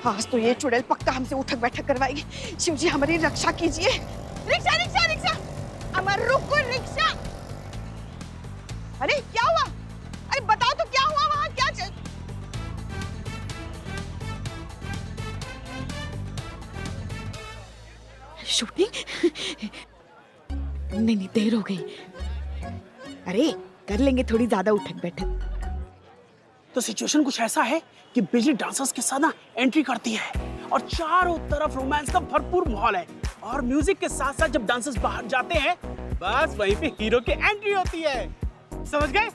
आज तो ये चुड़ैल पक्का हमसे उठक बैठक करवाएगी। शिव जी हमारी रक्षा कीजिए। रिक्शा रिक्शा रिक्शा, अमर रुको रिक्शा। अरे क्या हुआ? अरे बताओ तो क्या हुआ वहां? क्या चल... शूटिंग? नहीं नहीं, देर हो गई। अरे कर लेंगे थोड़ी ज्यादा उठक बैठक। तो सिचुएशन कुछ ऐसा है कि बिजली डांसर्स के साथ ना एंट्री करती है और चारों तरफ रोमांस का भरपूर माहौल है और म्यूजिक के साथ साथ जब डांसर्स बाहर जाते हैं बस वहीं पे हीरो की एंट्री होती है। समझ गए?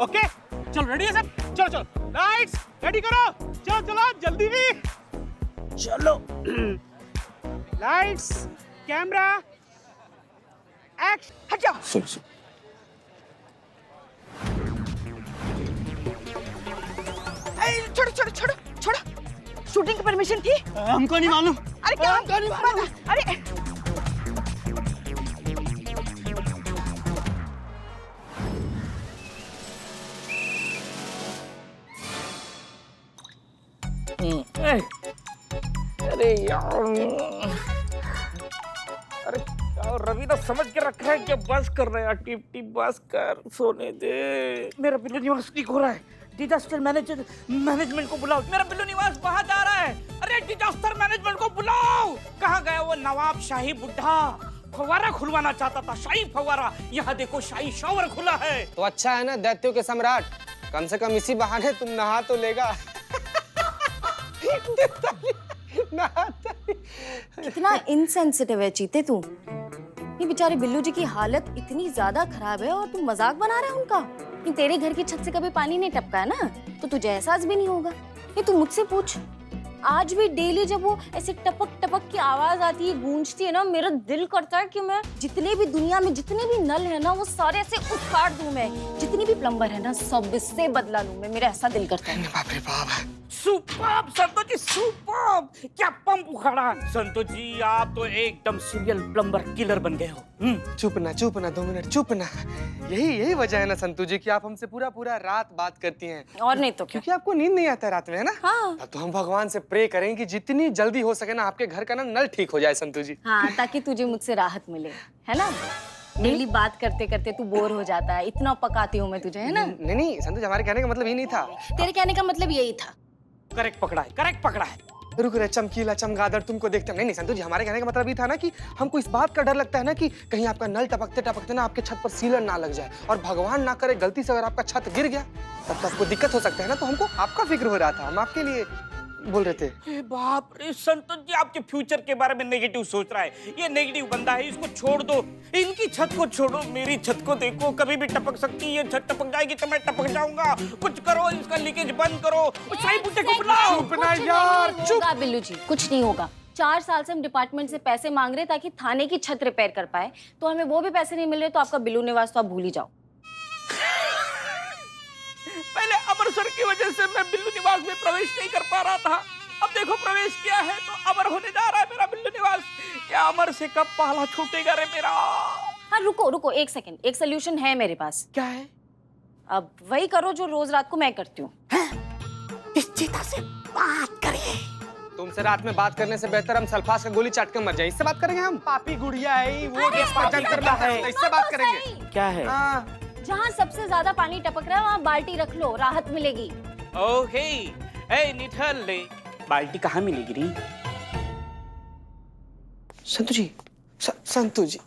ओके चलो, रेडी है सब? चलो चलो, लाइट्स रेडी करो, चलो चलो जल्दी भी चलो। लाइट्स, कैमरा, एक्शन, हट जाओ। सुन सुन, छोड़ो छोड़ो छोड़ो छोड़ो। शूटिंग की परमिशन थी? हमको नहीं मालूम। अरे क्या हमको नहीं मालूम? अरे अरे यार, अरे रवि तो समझ के रखा है कि बस कर रहे हैं, टिप टिप बस कर, सोने दे। मेरा बिल्लू निवास लीक हो रहा है, डिजास्टर मैनेजमेंट को बुलाओ। मेरा बिल्लू निवास बाहर जा रहा है। अरे डिजास्टर मैनेजमेंट को बुलाओ। कहाँ गया वो नवाब शाही बुड्ढा? फव्वारा खुलवाना चाहता था, शाही फव्वारा। यहाँ देखो शाही शॉवर खुला है। तो अच्छा है ना दैत्यों के सम्राट, कम से कम इसी बहाने तुम नहा तो लेगा। कितना इनसेंसिटिव है चीते तू। ये बेचारे बिल्लू जी की हालत इतनी ज्यादा खराब है और तू मजाक बना रहा है उनका। कि तेरे घर की छत से कभी पानी नहीं टपका है ना, तो तुझे एहसास भी नहीं होगा। ये तू मुझसे पूछ, आज भी डेली जब वो ऐसे टपक टपक की आवाज आती है, गूंजती है ना, मेरा दिल करता है कि मैं जितने भी दुनिया में जितने भी नल है ना, वो सारे ऐसे उखाड़ दूं। मैं जितनी भी प्लम्बर है ना, सब इससे बदला लूं मैं। मेरा ऐसा दिल करता है। बाप रे बाप, सुपर्ब संतोष जी, सुपर्ब। क्या पंप उखाड़ा। संतोष जी आप तो एकदम सीरियल प्लम्बर किलर बन गए हो। चुप ना 2 मिनट, चुप ना। यही वजह है ना संतू जी कि आप हमसे पूरा रात बात करती हैं। और नहीं तो क्या? क्योंकि आपको नींद नहीं आता रात में, है ना? हाँ। तो हम भगवान से प्रे करें कि जितनी जल्दी हो सके ना आपके घर का ना नल ठीक हो जाए संतू जी। हाँ, ताकि तुझे मुझसे राहत मिले, है ना? डेली बात करते करते तू बोर हो जाता है, इतना पकाती हूँ मैं तुझे, है ना? नहीं संतू जी, हमारे कहने का मतलब ये नहीं था। तेरे कहने का मतलब यही था। करेक्ट पकड़ा है, करेक्ट पकड़ा है। रुक रे चमकीला चमगादड़ तुमको देखते। नहीं संतू जी, हमारे कहने का मतलब ये था ना कि हमको इस बात का डर लगता है ना कि कहीं आपका नल टपकते टपकते ना आपके छत पर सीलन ना लग जाए, और भगवान ना करे गलती से अगर आपका छत गिर गया तब तो आपको दिक्कत हो सकता है ना। तो हमको आपका फिक्र हो रहा था, हम आपके लिए बोल रहे थे। बाप रे संतोष जी, आपके फ्यूचर के बारे में नेगेटिव सोच रहा है। ये नेगेटिव बंदा है, इसको छोड़ दो। इनकी छत को छोड़ो, मेरी छत को देखो, कभी भी टपक सकती है। ये छत टपक जाएगी तो मैं टपक जाऊंगा। कुछ करो, इसका लीकेज बंद करो। उस शाही बुड्ढे को बुलाओ। चुप ना यार, चुप। बिल्लू जी, कुछ नहीं होगा। 4 साल से हम डिपार्टमेंट से पैसे मांग रहे ताकि थाने की छत रिपेयर कर पाए, तो हमें वो भी पैसे नहीं मिल रहे। तो आपका बिल्लू निवास तो आप भूल ही जाओ। पहले अमर सर की वजह से मैं बिल्लू निवास में प्रवेश नहीं कर पा रहा था, अब देखो प्रवेश किया है तो अमर होने जा रहा है मेरा बिल्लू निवास। क्या अमर से कब पाला छूटेगा रे मेरा? हाँ रुको 1 सेकंड, एक सोल्यूशन है मेरे पास। क्या है? अब वही करो जो रोज रात को मैं करती हूँ। इस चीता से बात करिए। तुमसे रात में बात करने से बेहतर हम सल्फास का गोली चाट के मर जाए। इससे बात करेंगे हम? पापी गुड़िया है वो, करना है, इससे बात करेंगे। क्या है? जहाँ सबसे ज्यादा पानी टपक रहा है वहाँ बाल्टी रख लो, राहत मिलेगी। ओके, ए निठल ले, बाल्टी कहाँ मिलेगी री? संतू जी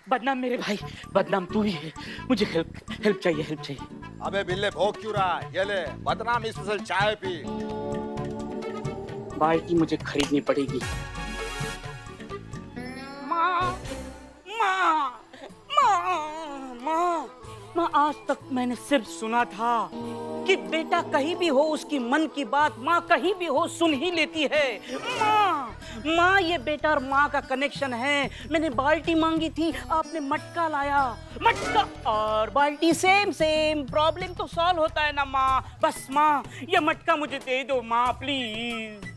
बदनाम मेरे भाई, बदनाम तू ही है। मुझे हेल्प चाहिए। अबे बिल्ले भोग क्यों रहा? ये ले बदनाम स्पेशल चाय पी। बाल्टी मुझे खरीदनी पड़ेगी। माँ, आज तक मैंने सिर्फ सुना था कि बेटा कहीं भी हो उसकी मन की बात माँ कहीं भी हो सुन ही लेती है। माँ ये बेटा और माँ का कनेक्शन है। मैंने बाल्टी मांगी थी, आपने मटका लाया। मटका और बाल्टी सेम प्रॉब्लम तो सॉल्व होता है ना माँ। बस माँ ये मटका मुझे दे दो माँ, प्लीज।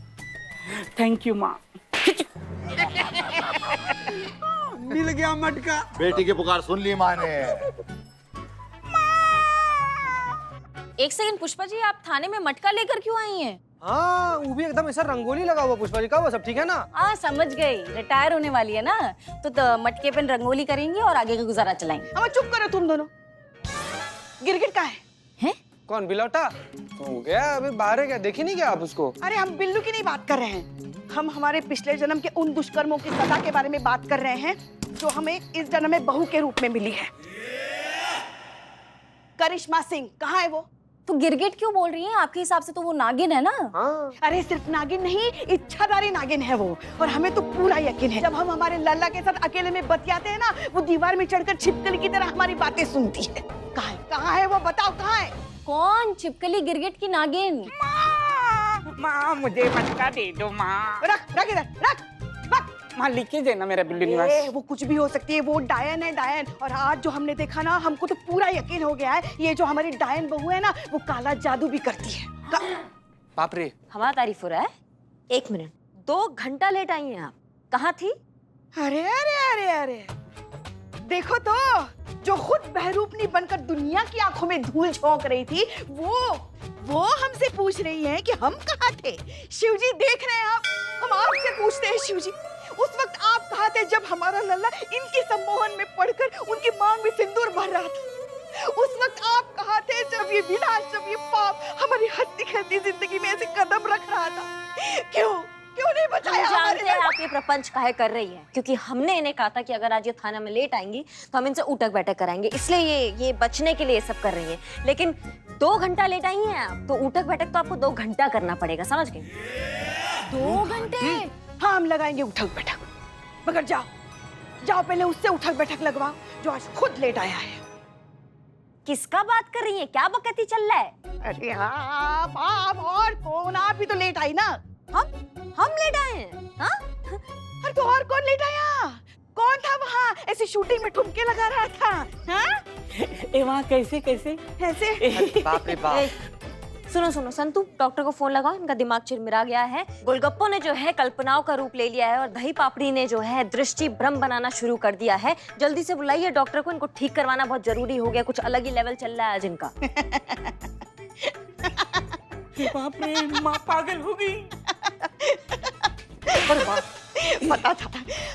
थैंक यू माँ। मिल गया मटका। बेटी की पुकार सुन ली माँ ने। 1 सेकंड पुष्पा जी, आप थाने में मटका लेकर क्यों आई हैं? हाँ वो भी एकदम ऐसा रंगोली लगा हुआ पुष्पा जी का, वो सब ठीक है ना? हाँ समझ गई, रिटायर होने वाली है ना तो मटके पे रंगोली करेंगी और आगे का गुजारा चलाएंगे। अब चुप करो तुम दोनों। गिरगिट कहाँ है? हैं? कौन बिलौटा? हो गया अभी बाहर है क्या, देखी नहीं क्या आप उसको? अरे हम बिल्लू की नहीं बात कर रहे हैं, हम हमारे पिछले जन्म के उन दुष्कर्मों की सजा के बारे में बात कर रहे हैं जो हमें इस जन्म में बहू के रूप में मिली है। करिश्मा सिंह कहाँ है वो? तो गिरगिट क्यों बोल रही हैं? आपके हिसाब से तो वो नागिन है ना? हाँ अरे सिर्फ नागिन नहीं, इच्छाधारी नागिन है वो, और हमें तो पूरा यकीन है। जब हम हमारे लल्ला के साथ अकेले में बतियाते हैं ना, वो दीवार में चढ़कर छिपकली की तरह हमारी बातें सुनती है। कहाँ है वो, बताओ कहाँ है? कौन? छिपकली गिरगिट की नागिन? माँ मुझे मटका दे दो माँ। रख इधर, रख। माँ लिखी देना मेरा बिल्लू निवास। वो कुछ भी हो सकती है, वो डायन है डायन। और आज जो हमने देखा ना, हमको तो पूरा यकीन हो गया है, ये जो हमारी डायन बहू है ना, वो काला जादू भी करती है। बाप रे, हमारा तारीफ हो रहा है। 1 मिनट, 2 घंटा लेट आई हैं आप, कहाँ थी? अरे अरे अरे अरे, देखो तो, जो खुद बहरूपनी बनकर दुनिया की आंखों में धूल झोंक रही थी, वो हमसे पूछ रही है कि हम कहाँ थे। शिवजी देख रहे हैं हम आपसे पूछते हैं शिवजी, उस वक्त आप कहाँ थे जब हमारा लल्ला इनके सम्मोहन में पड़कर उनकी मांग में सिंदूर भर रहा था? उस वक्त आप कहाँ थे जब ये विनाश, जब ये पाप हमारी हंसती खेलती जिंदगी में ऐसे कदम रख रहा था? क्यों नहीं बचाया? हम जानते हैं आप ये प्रपंच काहे कर रही हैं, क्योंकि हमने इन्हें कहा था कि अगर आज ये थाना में लेट आएंगी तो हम इनसे उठक बैठक कराएंगे, इसलिए ये बचने के लिए ये सब कर रही हैं। लेकिन 2 घंटा लेट आई हैं आप, तो उठक बैठक तो आपको 2 घंटा करना पड़ेगा, समझ गई? 2 घंटे? हाँ हम लगाएंगे उठक बैठक, मगर जाओ पहले उससे उठक बैठक लगवाओ जो आज खुद लेट आया है। किसका बात कर रही हैं? क्या बकती चल रहा है? अरे आप और कौन? आप भी तो लेट आई ना। हम लेट आए हैं? हाँ? अरे तो और कौन लेट आया? कौन था वहाँ ऐसे शूटिंग में ठुमके लगा रहा था? हाँ? ए वहाँ कैसे ऐसे? बाप रे बाप। सुनो संतू, डॉक्टर को फोन लगाओ, इनका दिमाग चिरमिरा गया है। गोलगप्पों ने जो है कल्पनाओं का रूप ले लिया है और दही पापड़ी ने जो है दृष्टि भ्रम बनाना शुरू कर दिया है। जल्दी से बुलाइए डॉक्टर को, इनको ठीक करवाना बहुत जरूरी हो गया, कुछ अलग ही लेवल चल रहा है आज इनका। बाप रे, माँ पागल हो गई। पता था,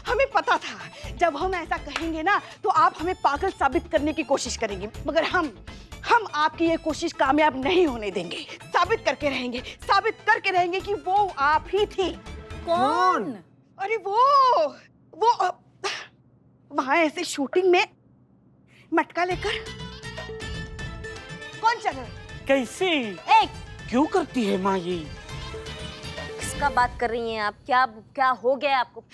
हमें पता था जब हम ऐसा कहेंगे ना तो आप हमें पागल साबित करने की कोशिश करेंगे, मगर हम आपकी ये कोशिश कामयाब नहीं होने देंगे। साबित करके रहेंगे कि वो आप ही थी। कौन? अरे वो वहां ऐसे शूटिंग में मटका लेकर कौन चल रहा है? कैसे? क्यों करती है माँ ये? किसका बात कर रही हैं आप? क्या हो गया आपको?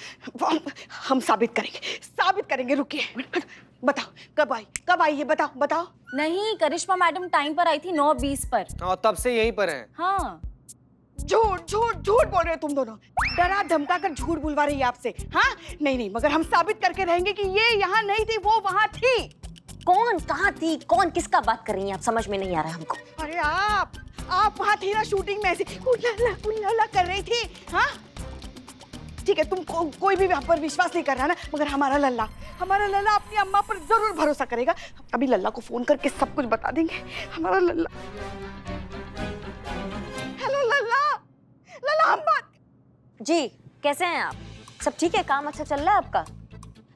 हम साबित करेंगे। रुकिए, बताओ कब आई ये बताओ। नहीं, करिश्मा मैडम टाइम पर आई थी 9:20 पर। और तब से यहीं पर हैं। हाँ। झूठ बोल रहे हो तुम दोनों, डरा धमका कर झूठ बुलवा रही है आपसे। हाँ नहीं, मगर हम साबित करके रहेंगे कि ये यहाँ नहीं थी, वो वहाँ थी। कौन? कहाँ थी? कौन? किसका बात कर रही हैं आप? समझ में नहीं आ रहा हमको। अरे आप वहाँ थी ना, शूटिंग में ऐसे उल्ला कर रही थी। हाँ ठीक है, तुम कोई भी आप पर विश्वास नहीं कर रहा ना, मगर हमारा लल्ला अपनी अम्मा पर जरूर भरोसा करेगा। अभी लल्ला को फोन करके सब कुछ बता देंगे। हमारा लल्ला, हेलो लल्ला हम बात। जी कैसे हैं आप? सब ठीक है? काम अच्छा चल रहा है आपका?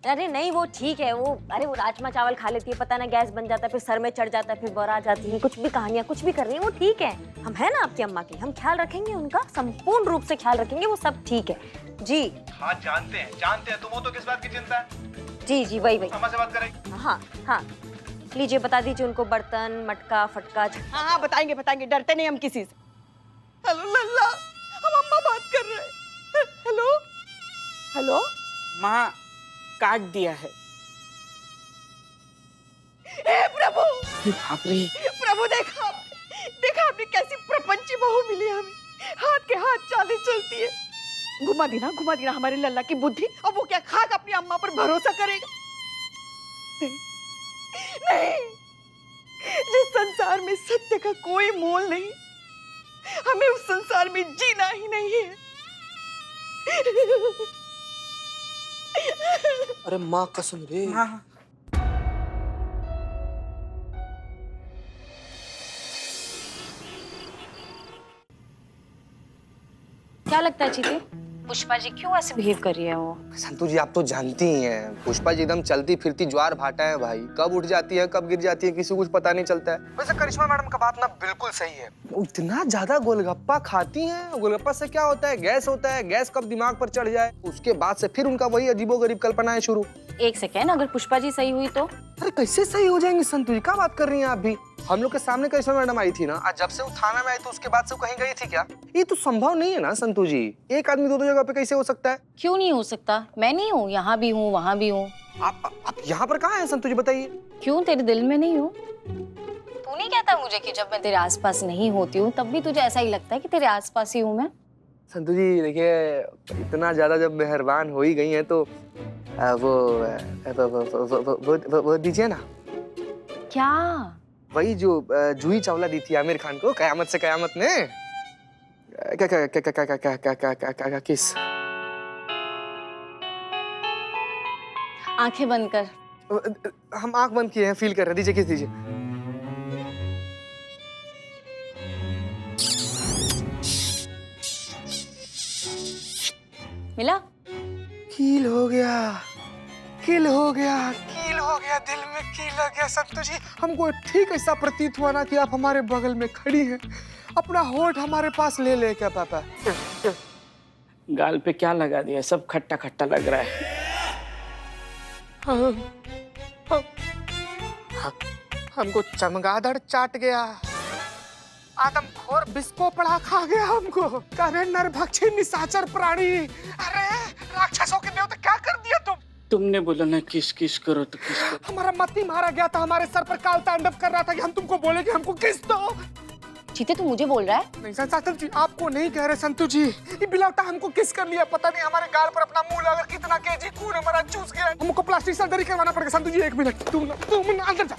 अरे नहीं, वो ठीक है। वो राजमा चावल खा लेती है, पता ना गैस बन जाता है, फिर सर में चढ़ जाता है, फिर बौरा जाती है, कुछ भी कहानियां कुछ भी कर रही है। वो ठीक है, हम है ना आपकी अम्मा की, हम ख्याल रखेंगे उनका, संपूर्ण रूप से ख्याल रखेंगे, वो सब ठीक है। जी हाँ जानते हैं तुम हो तो किस बात की चिंता है? जी वही अम्मा से बात करेंगे। हाँ लीजिए, बता दीजिए उनको बर्तन मटका फटका। हाँ बताएंगे, डरते नहीं हम किसी से। हेलो लल्ला, हम अम्मा बात कर रहे हैं। हेलो माँ काट दिया है। हे प्रभु, बाप रे, प्रभु देखा आपने कैसी प्रपंची बहू मिली हमें। हाथ के हाथ चालें चलती है। घुमा दी ना हमारे लल्ला की बुद्धि। अब वो क्या खाक अपनी अम्मा पर भरोसा करेगा? नहीं, जिस संसार में सत्य का कोई मोल नहीं, हमें उस संसार में जीना ही नहीं है। अरे माँ कसम रे। हाँ क्या लगता है चीते, पुष्पा जी क्यों ऐसे बिहेव कर रही है वो? संतू जी आप तो जानती ही हैं, पुष्पा जी एकदम चलती फिरती ज्वार भाटा है भाई, कब उठ जाती है कब गिर जाती है किसी को कुछ पता नहीं चलता है। वैसे करिश्मा मैडम का बात ना बिल्कुल सही है, वो इतना ज्यादा गोलगप्पा खाती हैं, गोलगप्पा से क्या होता है, गैस होता है, गैस कब दिमाग पर चढ़ जाए उसके बाद से फिर उनका वही अजीबोगरीब कल्पनाएं शुरू। एक सेकेंड, अगर पुष्पा जी सही हुई तो? अरे कैसे सही हो जाएंगी संतू जी, क्या बात कर रही हैं आप भी? हम लोग के सामने करिश्मा मैडम आई थी ना, आज जब से वो थाना में आई तो उसके बाद से वो कहीं गई थी क्या? ये तो संभव नहीं है ना संतू जी, एक आदमी दो जगह पे कैसे हो सकता है? क्यों नहीं हो सकता? मैं नहीं हूँ, यहाँ भी हूँ वहाँ भी हूँ। आप यहाँ पर कहाँ हैं संतू जी बताइए? क्यों, तेरे दिल में नहीं हूँ? तू नहीं कहता मुझे कि जब मैं तेरे आसपास नहीं होती हूँ तब भी तुझे ऐसा ही लगता है कि तेरे आसपास ही हूँ मैं? संतू जी देखिए, इतना ज्यादा जब मेहरबान हो ही गई हैं तो वो दीजिए ना। क्या? वही जो जूही चावला दी थी आमिर खान को कयामत से कयामत में। किस? आंखें बंद कर। हम आंख बंद किए हैं, फील कर रहे हैं, दीजिए किस दीजिए। मिला? कील हो गया, कील हो गया, कील हो गया, दिल में कील हो गया संतू जी। हमको ठीक ऐसा प्रतीत हुआ ना कि आप हमारे बगल में खड़ी हैं, अपना होठ हमारे पास ले ले क्या पापा? गाल पे क्या लगा दिया, सब खट्टा खट्टा लग रहा है। हमको चमगादड़ चाट गया, आदमखोर बिस्को पड़ा खा गया हमको, करे नरभक्षी निशाचर प्राणी। अरे राक्षसों के देवता क्या कर दिया तुम? तुमने बोला ना किस किस करो तो किस करो। हमारा मत्ती मारा गया था, हमारे सर पर काल तांडव कर रहा था कि हम तुमको बोले कि हमको किस दो। चीते तू मुझे बोल रहा है? नहीं संतू जी, आपको नहीं कह रहे संतू जी, ये बिलौटा हमको किस कर लिया पता नहीं, हमारे गाल पर अपना मुंह लगा, कितना केजी खून हमारा चूस गया, हमको प्लास्टिक सर्जरी करवाना पड़ेगा। संतू जी एक मिनट, तुम अंदर जा,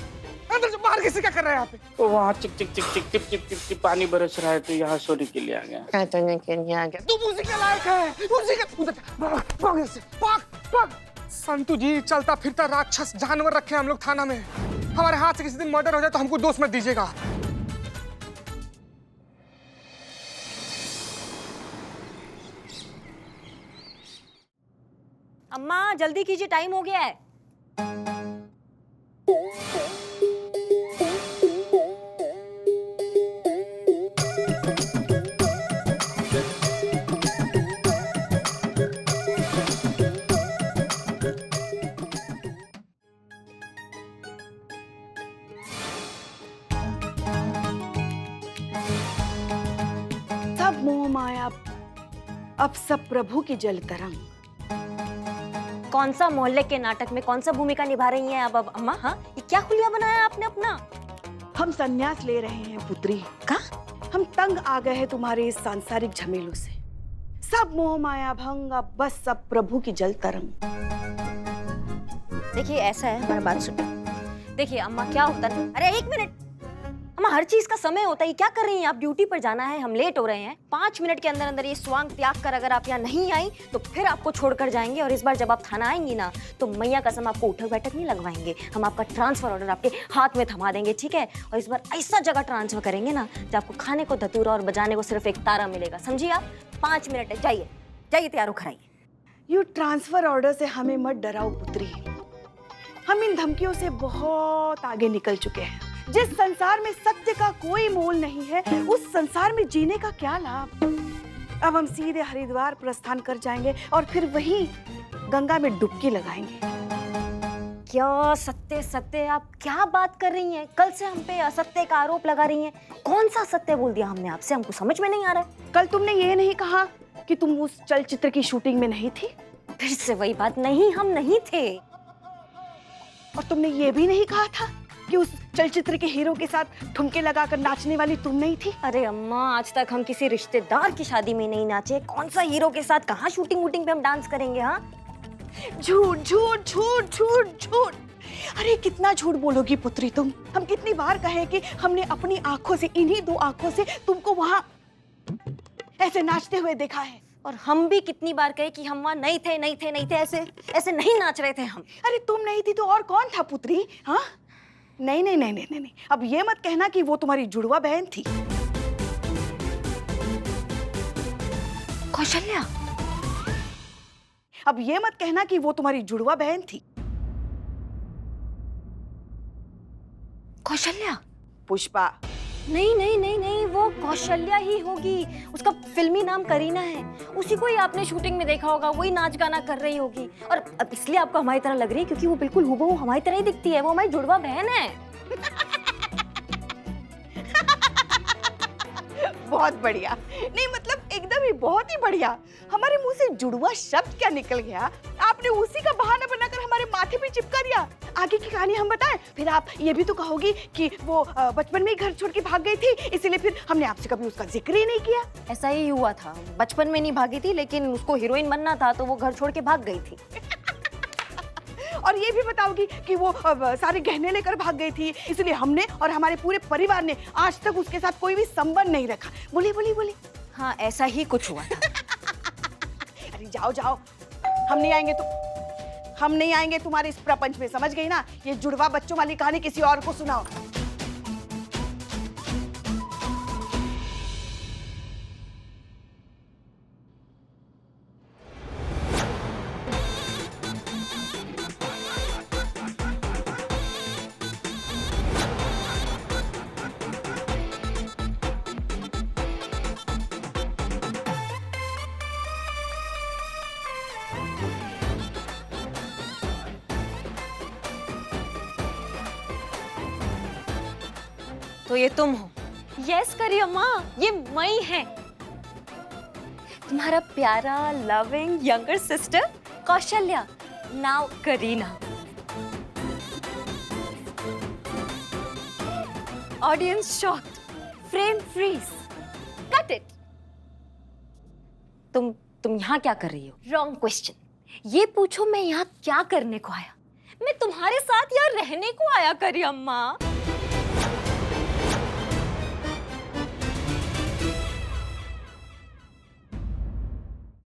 अंदर जा, बाहर किसी क्या कर रहा है यहाँ पे? तो वहाँ चिक चिक चिक चिक टिप टिप टिप टिप पानी बरस रहा है तो यहाँ सोने के लिए आ गया। कहने के लिए आ गया, तुम उसी के लायक है, उसी के उधर भाग से भाग भाग। संतू जी चलता फिरता राक्षस जानवर रखे हम लोग थाना में, हमारे हाथ से किसी दिन मर्डर हो जाए तो हमको दोष मत दीजिएगा। अम्मा जल्दी कीजिए, टाइम हो गया है। सब मोह माया, अब सब प्रभु की जल तरंग। कौन सा मोहल्ले के नाटक में कौन सा भूमिका निभा रही हैं अब अम्मा? हाँ, ये क्या खुलिया बनाया आपने अपना? हम संन्यास ले रहे हैं पुत्री। का? हम तंग आ गए हैं तुम्हारे इस सांसारिक झमेलों से। सब मोह माया भंग, अब बस सब प्रभु की जल तरंग। देखिए ऐसा है, हमारा बात सुनिए। देखिए अम्मा क्या होता है, अरे एक मिनट अम्मा, हर चीज का समय होता है। ये क्या कर रही हैं आप? ड्यूटी पर जाना है, हम लेट हो रहे हैं। 5 मिनट के अंदर अंदर ये स्वांग त्याग कर अगर आप यहाँ नहीं आई तो फिर आपको छोड़कर जाएंगे। और इस बार जब आप थाना आएंगी ना तो मैया कसम आपको उठक बैठक नहीं लगवाएंगे, हम आपका ट्रांसफर ऑर्डर आपके हाथ में थमा देंगे, ठीक है? और इस बार ऐसा जगह ट्रांसफर करेंगे ना जब आपको खाने को धतूरा और बजाने को सिर्फ एक तारा मिलेगा, समझिए आप? 5 मिनट है, जाइए जाइए, तैयार होकर आइए। यू ट्रांसफर ऑर्डर से हमें मत डराओ पुत्री, हम इन धमकियों से बहुत आगे निकल चुके हैं। जिस संसार में सत्य का कोई मोल नहीं है, उस संसार में जीने का क्या लाभ? अब हम सीधे हरिद्वार प्रस्थान कर जाएंगे और फिर वहीं गंगा में डुबकी लगाएंगे। क्या सत्य सत्य, आप क्या बात कर रही हैं? कल से हम पे असत्य का आरोप लगा रही हैं। कौन सा सत्य बोल दिया हमने आपसे? हमको समझ में नहीं आ रहा है। कल तुमने ये नहीं कहा कि तुम उस चलचित्र की शूटिंग में नहीं थी? फिर से वही बात, नहीं हम नहीं थे। और तुमने ये भी नहीं कहा था कि उस चलचित्र के हीरो के साथ ठुमके लगाकर नाचने वाली तुम नहीं थी? अरे अम्मा, आज तक हम किसी रिश्तेदार की शादी में नहीं नाचे। कौन सा हीरो के साथ कहाँ शूटिंग वूटिंग पे हम डांस करेंगे? हाँ, झूठ झूठ झूठ झूठ झूठ। अरे कितना झूठ बोलोगी पुत्री तुम? हम कितनी बार कहे कि हमने अपनी आंखों से, इन्हीं 2 आंखों से तुमको वहां ऐसे नाचते हुए देखा है। और हम भी कितनी बार कहे कि हम वहाँ नहीं थे नहीं थे नहीं थे, ऐसे ऐसे नहीं नाच रहे थे हम। अरे तुम नहीं थी तो और कौन था पुत्री? हाँ, नहीं नहीं नहीं नहीं नहीं, अब ये मत कहना कि वो तुम्हारी जुड़वा बहन थी। कौशल्या? अब ये मत कहना कि वो तुम्हारी जुड़वा बहन थी। कौशल्या? पुष्पा। नहीं नहीं नहीं नहीं, वो कौशल्या ही होगी। उसका फिल्मी नाम करीना है। उसी को ही आपने शूटिंग में देखा होगा, वही नाच गाना कर रही होगी। और अब इसलिए आपको हमारी तरह लग रही है क्योंकि वो बिल्कुल हूबहू हमारी तरह ही दिखती है। वो हमारी जुड़वा बहन है। बहुत बढ़िया। नहीं मतलब एकदम ही बहुत ही बढ़िया। हमारे मुंह से जुड़वा शब्द क्या निकल गया, आपने उसी का बहाना बनाकर हमारे माथे पे चिपका दिया। आगे की कहानी हम बताएं, फिर आप ये भी तो कहोगी कि वो बचपन में ही घर छोड़ के भाग गई थी, इसीलिए फिर हमने आपसे कभी उसका जिक्र ही नहीं किया। ऐसा ही हुआ था, बचपन में नहीं भागी थी, लेकिन उसको हीरोइन बनना था तो वो घर छोड़ के भाग गई थी। और ये भी बताओगी कि वो सारे गहने लेकर भाग गई थी, इसलिए हमने और हमारे पूरे परिवार ने आज तक उसके साथ कोई भी संबंध नहीं रखा। बोली बोली बोली। हाँ, ऐसा ही कुछ हुआ था। अरे जाओ जाओ, हम नहीं आएंगे हम नहीं आएंगे तुम्हारे इस प्रपंच में, समझ गई ना? ये जुड़वा बच्चों वाली कहानी किसी और को सुनाओ। तो ये तुम हो? यस करिए अम्मा, ये मई है, तुम्हारा प्यारा loving younger sister Kaushalya, now Kareena. Audience shocked, frame freeze, cut it. तुम यहाँ क्या कर रही हो? Wrong question. ये पूछो मैं यहाँ क्या करने को आया? मैं तुम्हारे साथ यहाँ रहने को आया करी अम्मा।